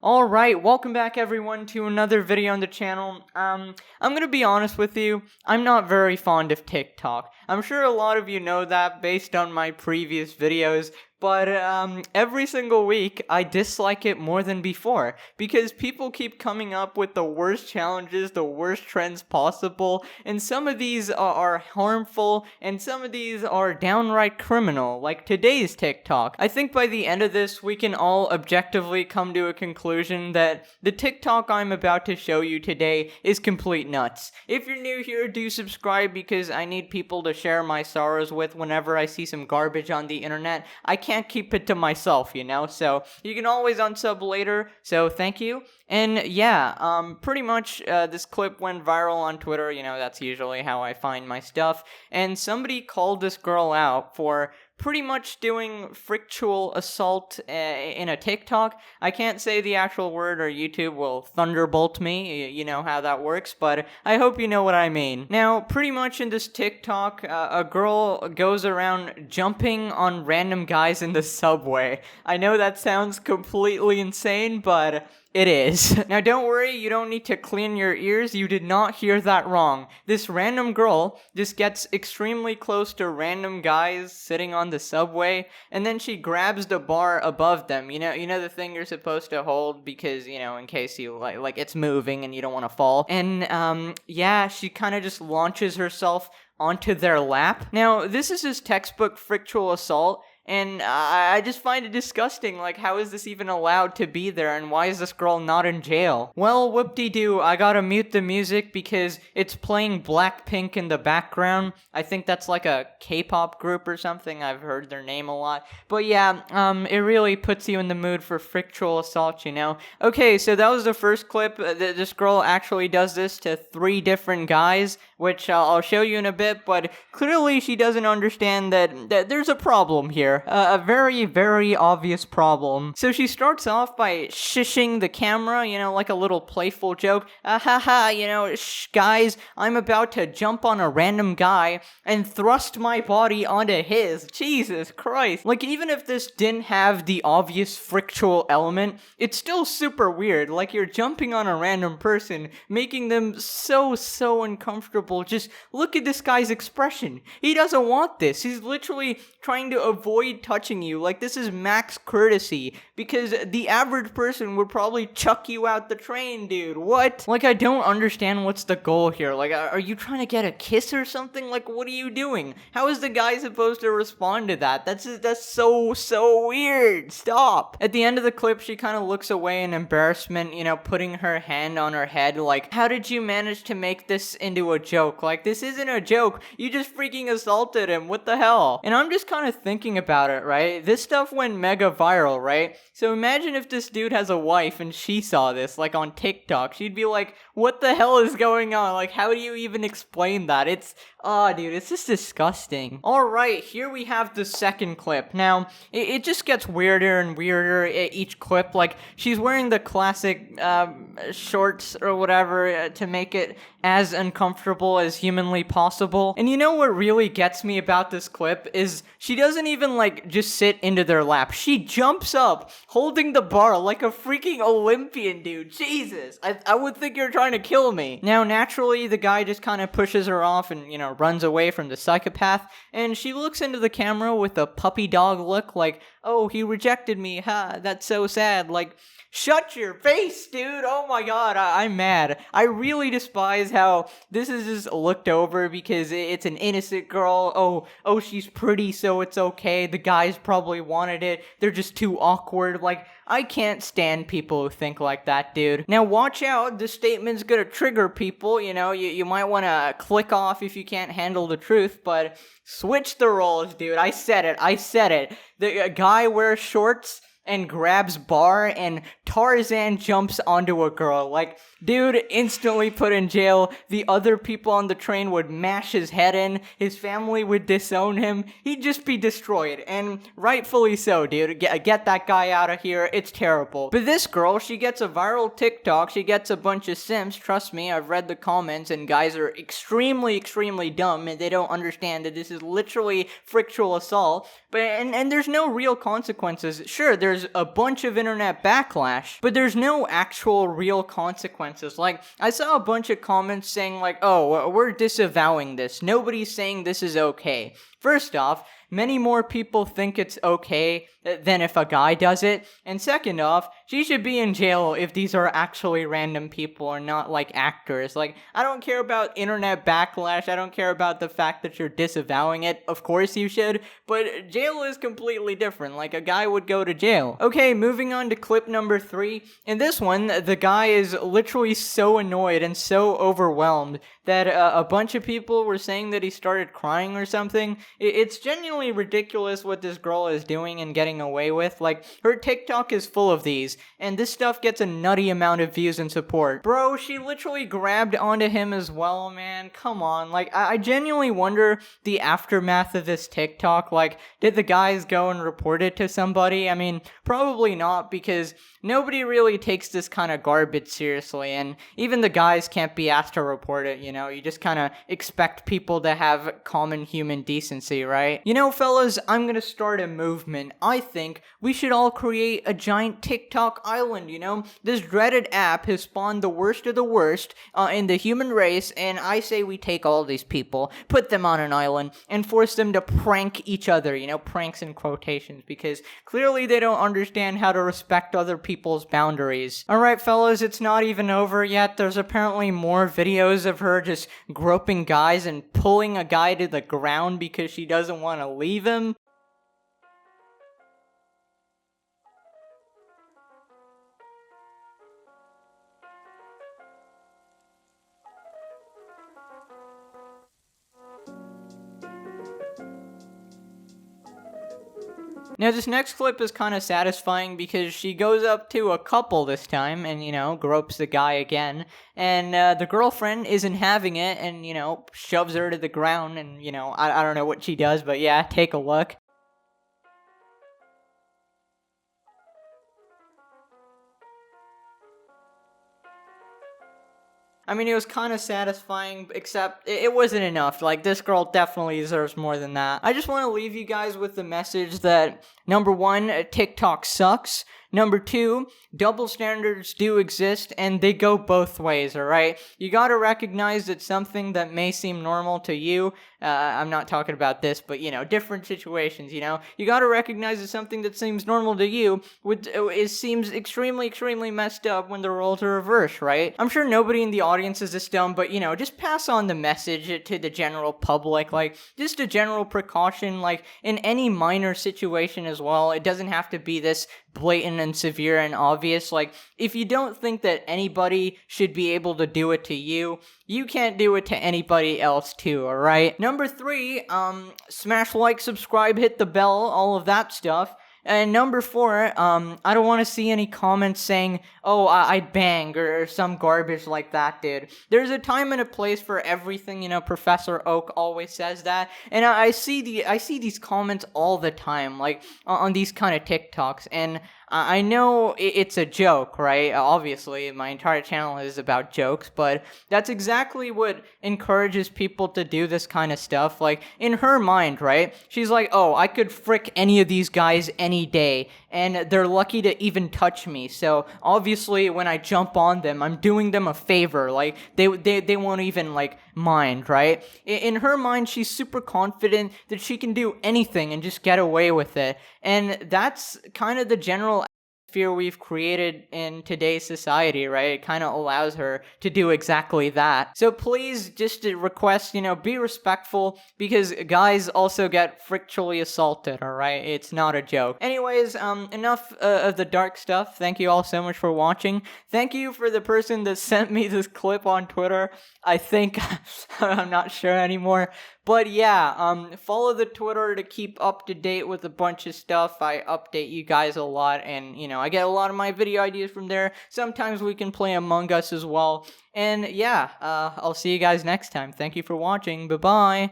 Alright, welcome back everyone to another video on the channel. I'm gonna be honest with you, I'm not very fond of TikTok. I'm sure a lot of you know that based on my previous videos, but every single week I dislike it more than before because people keep coming up with the worst challenges, the worst trends possible, and some of these are harmful and some of these are downright criminal, like today's TikTok. I think by the end of this we can all objectively come to a conclusion that the TikTok I'm about to show you today is complete nuts. If you're new here, do subscribe because I need people to share my sorrows with whenever I see some garbage on the internet. I can't keep it to myself, you know, so you can always unsub later, so thank you. And yeah, pretty much this clip went viral on Twitter, you know, that's usually how I find my stuff, and somebody called this girl out for pretty much doing frictual assault in a TikTok. I can't say the actual word or YouTube will thunderbolt me, you know how that works, but I hope you know what I mean. Now, pretty much in this TikTok, a girl goes around jumping on random guys in the subway. I know that sounds completely insane, but it is. Now don't worry, you don't need to clean your ears, you did not hear that wrong. This random girl just gets extremely close to random guys sitting on the subway, and then she grabs the bar above them. You know the thing you're supposed to hold because, you know, in case you, like it's moving and you don't want to fall. And, yeah, she kind of just launches herself onto their lap. Now, this is just textbook frictual assault. And I just find it disgusting, like, how is this even allowed to be there, and why is this girl not in jail? Well, whoop-de-doo, I gotta mute the music because it's playing Blackpink in the background. I think that's like a K-pop group or something, I've heard their name a lot. But yeah, it really puts you in the mood for frictual assault, you know? Okay, so that was the first clip. This girl actually does this to 3 different guys, which I'll show you in a bit, but clearly she doesn't understand that there's a problem here. A very, very obvious problem. So she starts off by shishing the camera, you know, like a little playful joke. Haha, you know, guys, I'm about to jump on a random guy and thrust my body onto his. Jesus Christ. Like, even if this didn't have the obvious frictual element, it's still super weird. Like, you're jumping on a random person, making them so uncomfortable. Just look at this guy's expression. He doesn't want this. He's literally trying to avoid touching you. Like, this is max courtesy, because the average person would probably chuck you out the train, dude. What? Like, I don't understand what's the goal here. Like, are you trying to get a kiss or something? Like, what are you doing? How is the guy supposed to respond to that? That's so weird. Stop. At the end of the clip, she kind of looks away in embarrassment, you know, putting her hand on her head, like, how did you manage to make this into a joke? Like, this isn't a joke. You just freaking assaulted him. What the hell? And I'm just kind of thinking about it, right? This stuff went mega viral, right? So imagine if this dude has a wife and she saw this, like on TikTok. She'd be like, what the hell is going on? Like, how do you even explain that? Dude, it's just disgusting. Alright, here we have the second clip. Now, it just gets weirder and weirder each clip. Like, she's wearing the classic shorts or whatever to make it as uncomfortable as humanly possible. And you know what really gets me about this clip is she doesn't even, like, just sit into their lap. She jumps up, holding the bar like a freaking Olympian, dude. Jesus. I would think you're trying to kill me. Now, naturally, the guy just kind of pushes her off and, you know, runs away from the psychopath, and she looks into the camera with a puppy dog look like, oh, he rejected me, ha, that's so sad. Like, shut your face, dude. Oh my god, I'm mad. I really despise how this is just looked over because it's an innocent girl. Oh, she's pretty, so it's okay. The guys probably wanted it. They're just too awkward. Like, I can't stand people who think like that, dude. Now, watch out. This statement's gonna trigger people. You know, you might want to click off if you can't handle the truth, but switch the roles, dude. I said it. The guy wears shorts and grabs bar, and Tarzan jumps onto a girl. Like, dude, instantly put in jail. The other people on the train would mash his head in. His family would disown him. He'd just be destroyed, and rightfully so, dude. Get that guy out of here. It's terrible. But this girl, she gets a viral TikTok. She gets a bunch of simps. Trust me, I've read the comments, and guys are extremely dumb, and they don't understand that this is literally frictual assault. But and there's no real consequences. Sure, there's there's a bunch of internet backlash, but there's no actual real consequences. Like, I saw a bunch of comments saying like, oh, we're disavowing this. Nobody's saying this is okay. First off, many more people think it's okay than if a guy does it. And second off, she should be in jail if these are actually random people and not like actors. Like, I don't care about internet backlash. I don't care about the fact that you're disavowing it. Of course you should, but jail is completely different. Like, a guy would go to jail. Okay, moving on to clip number 3. In this one, the guy is literally so annoyed and so overwhelmed that a bunch of people were saying that he started crying or something. It's genuinely ridiculous what this girl is doing and getting away with. Like, her TikTok is full of these, and this stuff gets a nutty amount of views and support. Bro, she literally grabbed onto him as well, man. Come on. Like, I genuinely wonder the aftermath of this TikTok. Like, did the guys go and report it to somebody? I mean, probably not, because nobody really takes this kind of garbage seriously, and even the guys can't be asked to report it, you know? You just kind of expect people to have common human decency, right? You know, fellas, I'm gonna start a movement. I think we should all create a giant TikTok island, you know? This dreaded app has spawned the worst of the worst in the human race, and I say we take all these people, put them on an island, and force them to prank each other, you know? Pranks in quotations, because clearly they don't understand how to respect other people's boundaries. Alright, fellas, it's not even over yet. There's apparently more videos of her just groping guys and pulling a guy to the ground because she doesn't want to leave him. Now, this next clip is kind of satisfying because she goes up to a couple this time and, you know, gropes the guy again. And the girlfriend isn't having it and, you know, shoves her to the ground and, you know, I don't know what she does, but yeah, take a look. I mean, it was kind of satisfying, except it wasn't enough. Like, this girl definitely deserves more than that. I just want to leave you guys with the message that, number 1, TikTok sucks. Number 2, double standards do exist, and they go both ways, alright? You gotta recognize that something that may seem normal to you, I'm not talking about this, but, you know, different situations, you know? You gotta recognize that something that seems normal to you seems extremely messed up when the roles are reversed, right? I'm sure nobody in the audience is this dumb, but, you know, just pass on the message to the general public, like, just a general precaution, like, in any minor situation as well. It doesn't have to be this blatant and severe and obvious. Like, if you don't think that anybody should be able to do it to you, you can't do it to anybody else too, alright? Number 3, smash like, subscribe, hit the bell, all of that stuff. And number 4, I don't want to see any comments saying, oh, I'd bang, or some garbage like that, dude. There's a time and a place for everything, you know, Professor Oak always says that, and I see these comments all the time, like, on these kind of TikToks, and I know it's a joke, right? Obviously, my entire channel is about jokes, but that's exactly what encourages people to do this kind of stuff. Like, in her mind, right? She's like, oh, I could frick any of these guys any day, and they're lucky to even touch me, so obviously when I jump on them, I'm doing them a favor. Like, they won't even, like, mind, right? In her mind, she's super confident that she can do anything and just get away with it, and that's kind of the general atmosphere we've created in today's society, right? It kind of allows her to do exactly that. So please, just a request, you know, be respectful, because guys also get frictionally assaulted, alright? It's not a joke. Anyways, enough of the dark stuff. Thank you all so much for watching. Thank you for the person that sent me this clip on Twitter. I think, I'm not sure anymore. But yeah, follow the Twitter to keep up to date with a bunch of stuff. I update you guys a lot, and, you know, I get a lot of my video ideas from there. Sometimes we can play Among Us as well. And yeah, I'll see you guys next time. Thank you for watching. Bye-bye.